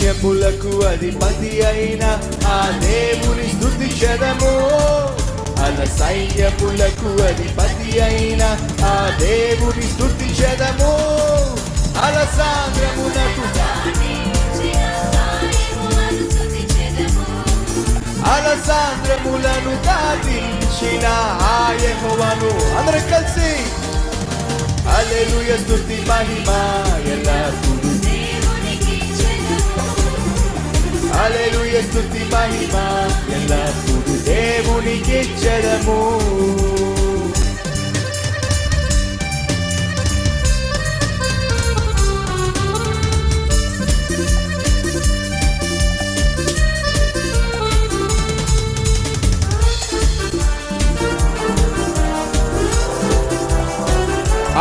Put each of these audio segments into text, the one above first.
సైన్యములకు అధిపతి అయిన ఆ దేవుని స్తుతించెదము. సైన్యములకు అధిపతి అయిన ఆ దేవుని స్తుతించెదము. అలసాంద్రమునకు అలసాంద్రములను దాటించిన ఆ యెహోవాను అందరం కలిసి హల్లెలూయా స్తుతి మహిమ ఎల్లప్పుడూ. హల్లెలూయా స్తుతి మహిమ ఎల్లప్పుడూ దేవునికిచ్చెదము.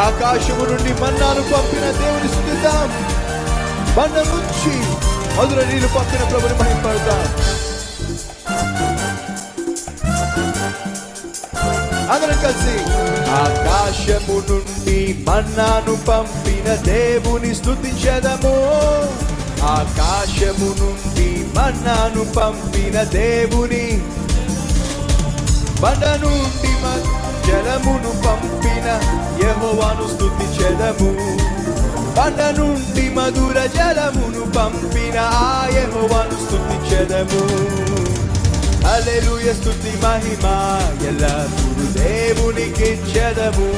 ఆకాశము నుండి మన్నాను పంపిన దేవుని స్తుతిద్దాం. బండ నుంచి మధుర నీళ్లు పంపిన ప్రభుని మహిమపడతాం. అందరం కలిసి ఆకాశము నుండి మన్నాను పంపిన దేవుని స్తుతించెదము. ఆకాశము నుండి మన్నాను పంపిన దేవుని, బండ నుండి జలమును పంపిన యెహోవాను స్తుతించెదము. బండ నుండి మధుర జలమును పంపిన ఆ యెహోవాను స్తుతించెదము. హల్లెలూయా స్తుతి మహిమ ఎల్లప్పుడూ దేవునికిచ్చెదము.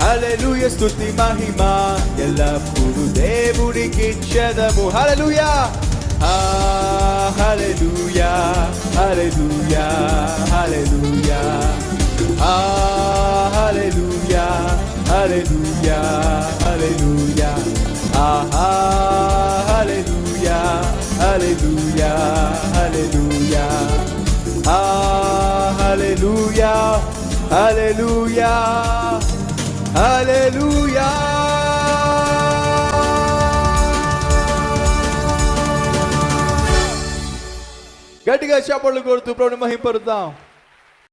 హల్లెలూయా స్తుతి మహిమ ఎల్లప్పుడూ దేవునికిచ్చెదము. హల్లెలూయా హల్లెలూయా హల్లెలూయా హల్లెలూయా హల్లెలూయా హల్లెలూయా హల్లెలూయా హల్లెలూయా హల్లెలూయా హల్లెలూయా హల్లెలూయా హల్లెలూయా హల్లెలూయా. గట్టిగా చప్పట్లు కొడుతూ ప్రభుని మహిమపరుద్దాం.